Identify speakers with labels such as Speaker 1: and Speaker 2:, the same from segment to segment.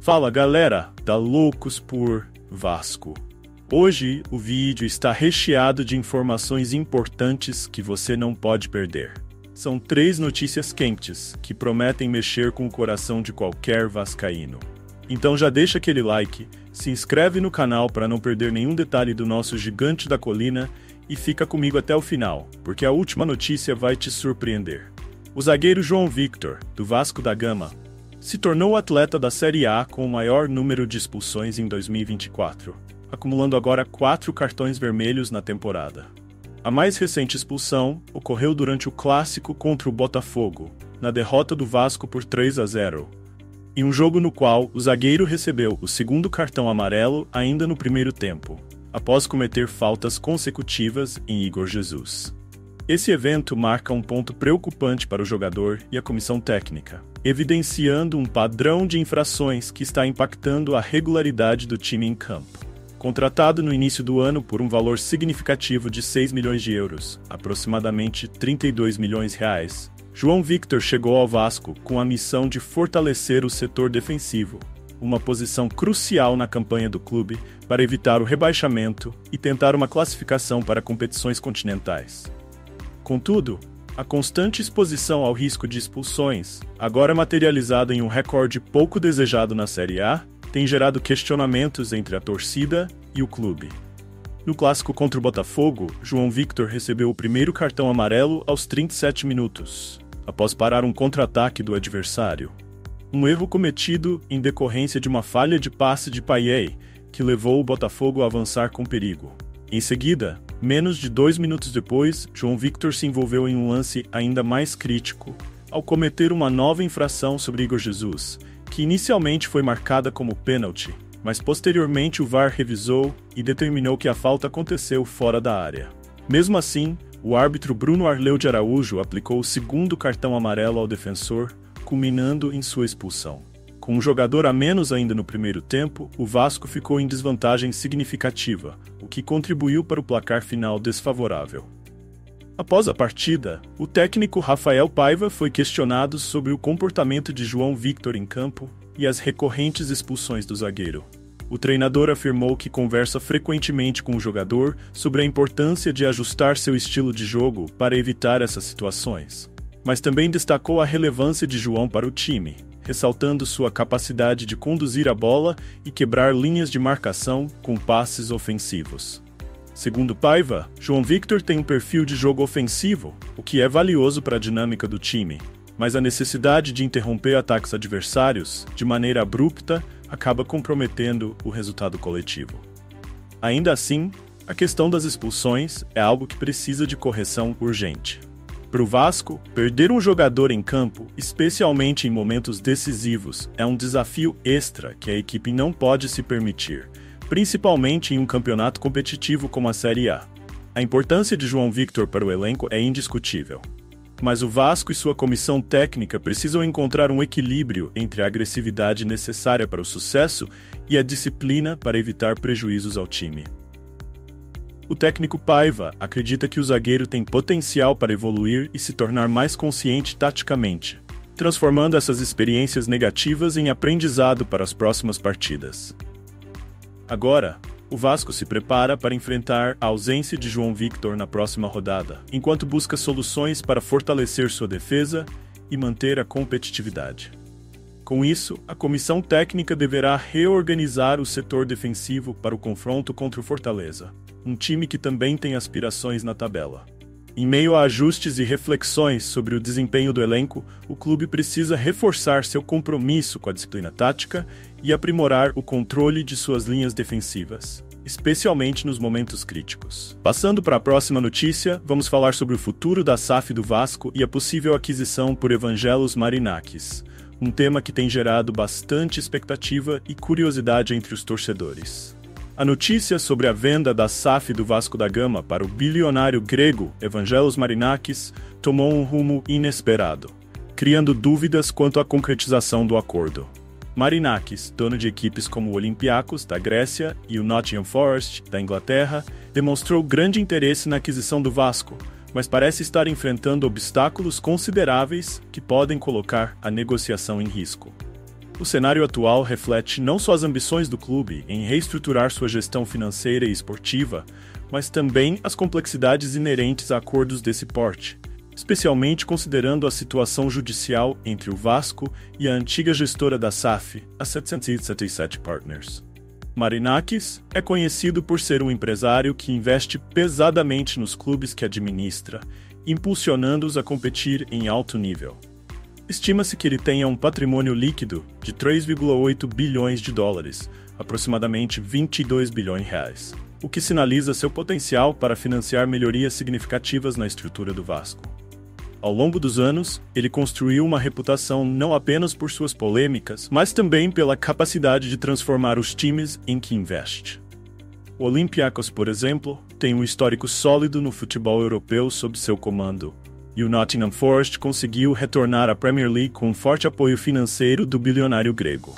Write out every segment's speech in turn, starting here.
Speaker 1: Fala galera, da Loucos por Vasco. Hoje o vídeo está recheado de informações importantes que você não pode perder. São 3 notícias quentes que prometem mexer com o coração de qualquer vascaíno. Então já deixa aquele like, se inscreve no canal para não perder nenhum detalhe do nosso gigante da colina e fica comigo até o final, porque a última notícia vai te surpreender. O zagueiro João Victor, do Vasco da Gama, se tornou o atleta da Série A com o maior número de expulsões em 2024, acumulando agora 4 cartões vermelhos na temporada. A mais recente expulsão ocorreu durante o clássico contra o Botafogo, na derrota do Vasco por 3-0, em um jogo no qual o zagueiro recebeu o segundo cartão amarelo ainda no primeiro tempo, após cometer faltas consecutivas em Igor Jesus. Esse evento marca um ponto preocupante para o jogador e a comissão técnica, evidenciando um padrão de infrações que está impactando a regularidade do time em campo. Contratado no início do ano por um valor significativo de 6 milhões de euros, aproximadamente 32 milhões de reais, João Victor chegou ao Vasco com a missão de fortalecer o setor defensivo, uma posição crucial na campanha do clube para evitar o rebaixamento e tentar uma classificação para competições continentais. Contudo, a constante exposição ao risco de expulsões, agora materializada em um recorde pouco desejado na Série A, tem gerado questionamentos entre a torcida e o clube. No clássico contra o Botafogo, João Victor recebeu o primeiro cartão amarelo aos 37 minutos, após parar um contra-ataque do adversário. Um erro cometido em decorrência de uma falha de passe de Payet, que levou o Botafogo a avançar com perigo. Em seguida, menos de 2 minutos depois, João Victor se envolveu em um lance ainda mais crítico, ao cometer uma nova infração sobre Igor Jesus, que inicialmente foi marcada como pênalti, mas posteriormente o VAR revisou e determinou que a falta aconteceu fora da área. Mesmo assim, o árbitro Bruno Arleu de Araújo aplicou o segundo cartão amarelo ao defensor, culminando em sua expulsão. Com um jogador a menos ainda no primeiro tempo, o Vasco ficou em desvantagem significativa, o que contribuiu para o placar final desfavorável. Após a partida, o técnico Rafael Paiva foi questionado sobre o comportamento de João Victor em campo e as recorrentes expulsões do zagueiro. O treinador afirmou que conversa frequentemente com o jogador sobre a importância de ajustar seu estilo de jogo para evitar essas situações, mas também destacou a relevância de João para o time, ressaltando sua capacidade de conduzir a bola e quebrar linhas de marcação com passes ofensivos. Segundo Paiva, João Victor tem um perfil de jogo ofensivo, o que é valioso para a dinâmica do time, mas a necessidade de interromper ataques adversários de maneira abrupta acaba comprometendo o resultado coletivo. Ainda assim, a questão das expulsões é algo que precisa de correção urgente. Para o Vasco, perder um jogador em campo, especialmente em momentos decisivos, é um desafio extra que a equipe não pode se permitir, principalmente em um campeonato competitivo como a Série A. A importância de João Victor para o elenco é indiscutível, mas o Vasco e sua comissão técnica precisam encontrar um equilíbrio entre a agressividade necessária para o sucesso e a disciplina para evitar prejuízos ao time. O técnico Paiva acredita que o zagueiro tem potencial para evoluir e se tornar mais consciente taticamente, transformando essas experiências negativas em aprendizado para as próximas partidas. Agora, o Vasco se prepara para enfrentar a ausência de João Victor na próxima rodada, enquanto busca soluções para fortalecer sua defesa e manter a competitividade. Com isso, a comissão técnica deverá reorganizar o setor defensivo para o confronto contra o Fortaleza, um time que também tem aspirações na tabela. Em meio a ajustes e reflexões sobre o desempenho do elenco, o clube precisa reforçar seu compromisso com a disciplina tática e aprimorar o controle de suas linhas defensivas, especialmente nos momentos críticos. Passando para a próxima notícia, vamos falar sobre o futuro da SAF do Vasco e a possível aquisição por Evangelos Marinakis, um tema que tem gerado bastante expectativa e curiosidade entre os torcedores. A notícia sobre a venda da SAF do Vasco da Gama para o bilionário grego Evangelos Marinakis tomou um rumo inesperado, criando dúvidas quanto à concretização do acordo. Marinakis, dono de equipes como o Olympiacos, da Grécia, e o Nottingham Forest, da Inglaterra, demonstrou grande interesse na aquisição do Vasco, mas parece estar enfrentando obstáculos consideráveis que podem colocar a negociação em risco. O cenário atual reflete não só as ambições do clube em reestruturar sua gestão financeira e esportiva, mas também as complexidades inerentes a acordos desse porte, especialmente considerando a situação judicial entre o Vasco e a antiga gestora da SAF, a 777 Partners. Marinakis é conhecido por ser um empresário que investe pesadamente nos clubes que administra, impulsionando-os a competir em alto nível. Estima-se que ele tenha um patrimônio líquido de 3,8 bilhões de dólares, aproximadamente 22 bilhões de reais, o que sinaliza seu potencial para financiar melhorias significativas na estrutura do Vasco. Ao longo dos anos, ele construiu uma reputação não apenas por suas polêmicas, mas também pela capacidade de transformar os times em que investe. O Olympiacos, por exemplo, tem um histórico sólido no futebol europeu sob seu comando, e o Nottingham Forest conseguiu retornar à Premier League com um forte apoio financeiro do bilionário grego.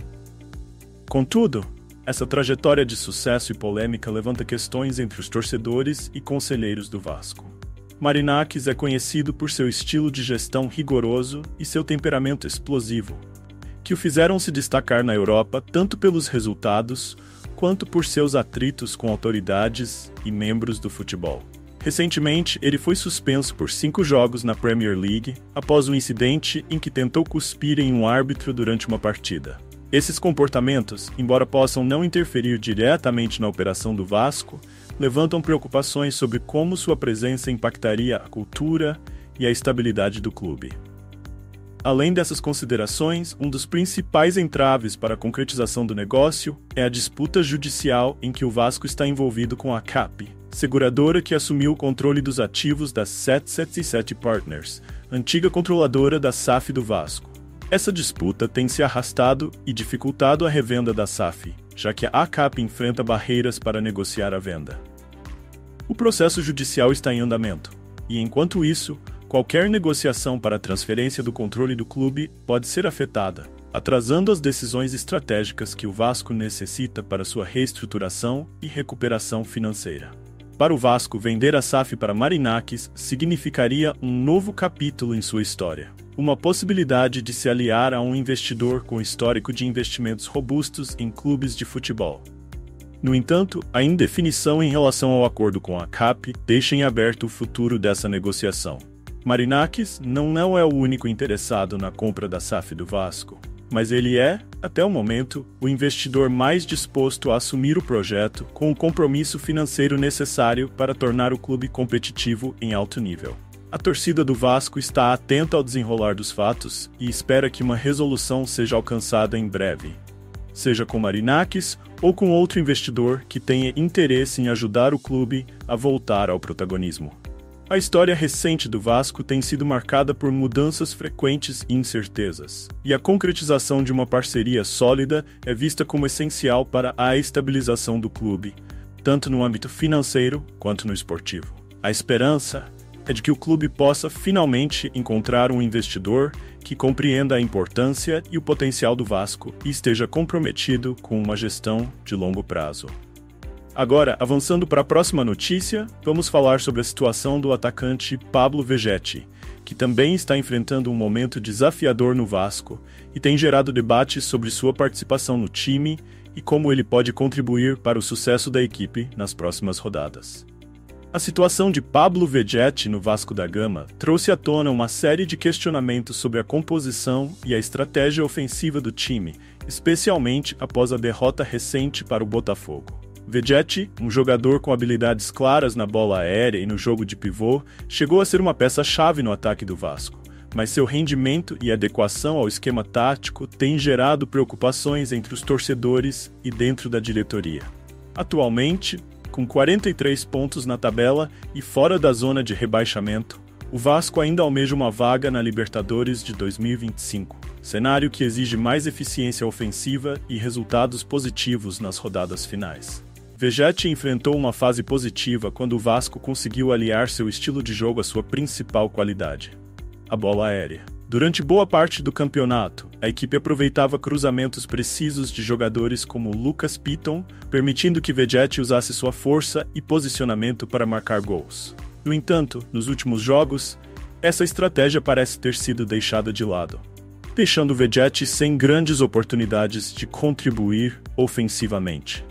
Speaker 1: Contudo, essa trajetória de sucesso e polêmica levanta questões entre os torcedores e conselheiros do Vasco. Marinakis é conhecido por seu estilo de gestão rigoroso e seu temperamento explosivo, que o fizeram se destacar na Europa tanto pelos resultados quanto por seus atritos com autoridades e membros do futebol. Recentemente, ele foi suspenso por 5 jogos na Premier League após um incidente em que tentou cuspir em um árbitro durante uma partida. Esses comportamentos, embora possam não interferir diretamente na operação do Vasco, levantam preocupações sobre como sua presença impactaria a cultura e a estabilidade do clube. Além dessas considerações, um dos principais entraves para a concretização do negócio é a disputa judicial em que o Vasco está envolvido com a CAP, seguradora que assumiu o controle dos ativos da 777 Partners, antiga controladora da SAF do Vasco. Essa disputa tem se arrastado e dificultado a revenda da SAF, já que a ACAP enfrenta barreiras para negociar a venda. O processo judicial está em andamento, e enquanto isso, qualquer negociação para a transferência do controle do clube pode ser afetada, atrasando as decisões estratégicas que o Vasco necessita para sua reestruturação e recuperação financeira. Para o Vasco, vender a SAF para Marinakis significaria um novo capítulo em sua história. Uma possibilidade de se aliar a um investidor com histórico de investimentos robustos em clubes de futebol. No entanto, a indefinição em relação ao acordo com a CAP deixa em aberto o futuro dessa negociação. Marinakis não é o único interessado na compra da SAF do Vasco, mas ele é, até o momento, o investidor mais disposto a assumir o projeto com o compromisso financeiro necessário para tornar o clube competitivo em alto nível. A torcida do Vasco está atenta ao desenrolar dos fatos e espera que uma resolução seja alcançada em breve, seja com Marinakis ou com outro investidor que tenha interesse em ajudar o clube a voltar ao protagonismo. A história recente do Vasco tem sido marcada por mudanças frequentes e incertezas, e a concretização de uma parceria sólida é vista como essencial para a estabilização do clube, tanto no âmbito financeiro quanto no esportivo. A esperança é de que o clube possa finalmente encontrar um investidor que compreenda a importância e o potencial do Vasco e esteja comprometido com uma gestão de longo prazo. Agora, avançando para a próxima notícia, vamos falar sobre a situação do atacante Pablo Vegetti, que também está enfrentando um momento desafiador no Vasco e tem gerado debates sobre sua participação no time e como ele pode contribuir para o sucesso da equipe nas próximas rodadas. A situação de Pablo Vegetti no Vasco da Gama trouxe à tona uma série de questionamentos sobre a composição e a estratégia ofensiva do time, especialmente após a derrota recente para o Botafogo. Vegetti, um jogador com habilidades claras na bola aérea e no jogo de pivô, chegou a ser uma peça-chave no ataque do Vasco, mas seu rendimento e adequação ao esquema tático têm gerado preocupações entre os torcedores e dentro da diretoria. Atualmente, com 43 pontos na tabela e fora da zona de rebaixamento, o Vasco ainda almeja uma vaga na Libertadores de 2025, cenário que exige mais eficiência ofensiva e resultados positivos nas rodadas finais. Vegetti enfrentou uma fase positiva quando o Vasco conseguiu aliar seu estilo de jogo à sua principal qualidade, a bola aérea. Durante boa parte do campeonato, a equipe aproveitava cruzamentos precisos de jogadores como Lucas Piton, permitindo que Vegetti usasse sua força e posicionamento para marcar gols. No entanto, nos últimos jogos, essa estratégia parece ter sido deixada de lado. deixando Vegetti sem grandes oportunidades de contribuir ofensivamente.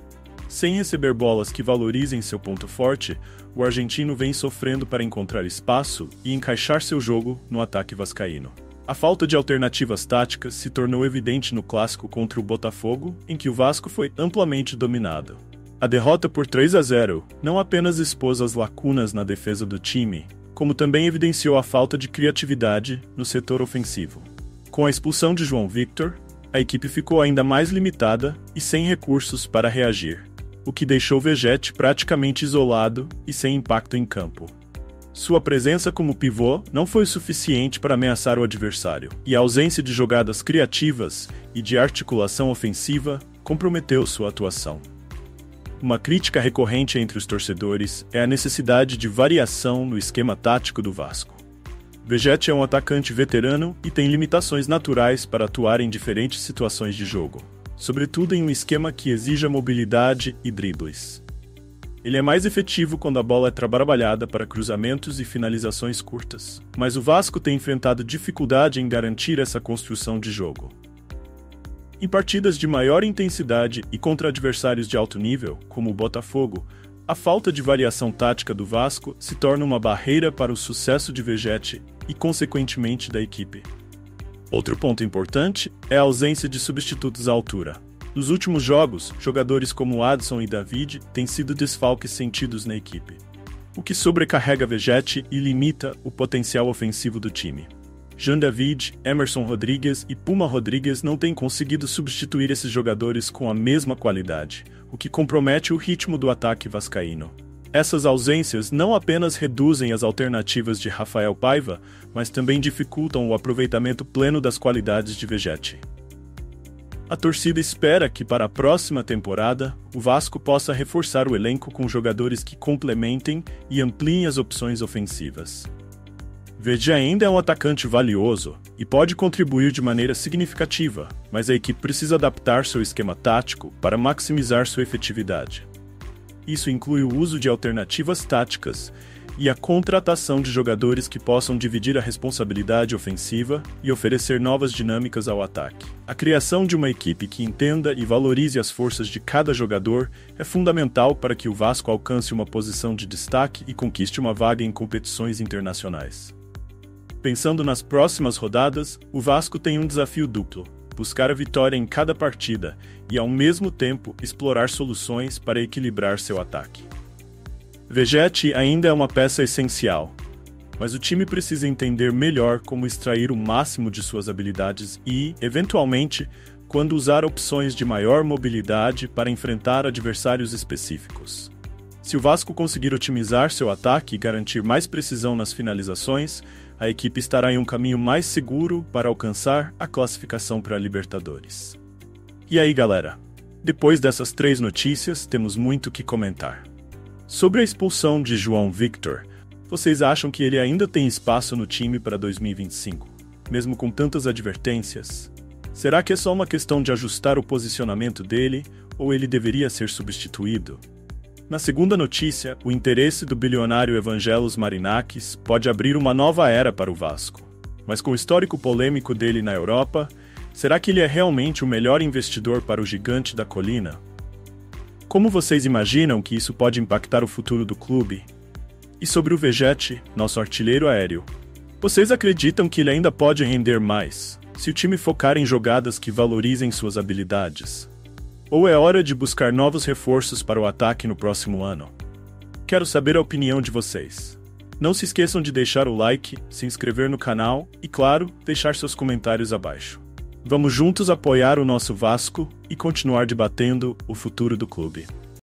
Speaker 1: Sem receber bolas que valorizem seu ponto forte, o argentino vem sofrendo para encontrar espaço e encaixar seu jogo no ataque vascaíno. A falta de alternativas táticas se tornou evidente no clássico contra o Botafogo, em que o Vasco foi amplamente dominado. A derrota por 3-0 não apenas expôs as lacunas na defesa do time, como também evidenciou a falta de criatividade no setor ofensivo. Com a expulsão de João Victor, a equipe ficou ainda mais limitada e sem recursos para reagir, o que deixou Vegetti praticamente isolado e sem impacto em campo. Sua presença como pivô não foi suficiente para ameaçar o adversário, e a ausência de jogadas criativas e de articulação ofensiva comprometeu sua atuação. Uma crítica recorrente entre os torcedores é a necessidade de variação no esquema tático do Vasco. Vegetti é um atacante veterano e tem limitações naturais para atuar em diferentes situações de jogo, sobretudo em um esquema que exija mobilidade e dribles. Ele é mais efetivo quando a bola é trabalhada para cruzamentos e finalizações curtas, mas o Vasco tem enfrentado dificuldade em garantir essa construção de jogo. Em partidas de maior intensidade e contra adversários de alto nível, como o Botafogo, a falta de variação tática do Vasco se torna uma barreira para o sucesso de Vegetti e, consequentemente, da equipe. Outro ponto importante é a ausência de substitutos à altura. Nos últimos jogos, jogadores como Adson e David têm sido desfalques sentidos na equipe, o que sobrecarrega Vegetti e limita o potencial ofensivo do time. Jean David, Emerson Rodrigues e Puma Rodrigues não têm conseguido substituir esses jogadores com a mesma qualidade, o que compromete o ritmo do ataque vascaíno. Essas ausências não apenas reduzem as alternativas de Rafael Paiva, mas também dificultam o aproveitamento pleno das qualidades de Vegetti. A torcida espera que para a próxima temporada, o Vasco possa reforçar o elenco com jogadores que complementem e ampliem as opções ofensivas. Vegetti ainda é um atacante valioso e pode contribuir de maneira significativa, mas a equipe precisa adaptar seu esquema tático para maximizar sua efetividade. Isso inclui o uso de alternativas táticas e a contratação de jogadores que possam dividir a responsabilidade ofensiva e oferecer novas dinâmicas ao ataque. A criação de uma equipe que entenda e valorize as forças de cada jogador é fundamental para que o Vasco alcance uma posição de destaque e conquiste uma vaga em competições internacionais. Pensando nas próximas rodadas, o Vasco tem um desafio duplo: buscar a vitória em cada partida e, ao mesmo tempo, explorar soluções para equilibrar seu ataque. Vegetti ainda é uma peça essencial, mas o time precisa entender melhor como extrair o máximo de suas habilidades e, eventualmente, quando usar opções de maior mobilidade para enfrentar adversários específicos. Se o Vasco conseguir otimizar seu ataque e garantir mais precisão nas finalizações, a equipe estará em um caminho mais seguro para alcançar a classificação para a Libertadores. E aí, galera? Depois dessas 3 notícias, temos muito o que comentar. Sobre a expulsão de João Victor, vocês acham que ele ainda tem espaço no time para 2025, mesmo com tantas advertências? Será que é só uma questão de ajustar o posicionamento dele, ou ele deveria ser substituído? Na segunda notícia, o interesse do bilionário Evangelos Marinakis pode abrir uma nova era para o Vasco. Mas com o histórico polêmico dele na Europa, será que ele é realmente o melhor investidor para o gigante da colina? Como vocês imaginam que isso pode impactar o futuro do clube? E sobre o Vegetti, nosso artilheiro aéreo, vocês acreditam que ele ainda pode render mais, se o time focar em jogadas que valorizem suas habilidades? Ou é hora de buscar novos reforços para o ataque no próximo ano? Quero saber a opinião de vocês. Não se esqueçam de deixar o like, se inscrever no canal e, claro, deixar seus comentários abaixo. Vamos juntos apoiar o nosso Vasco e continuar debatendo o futuro do clube.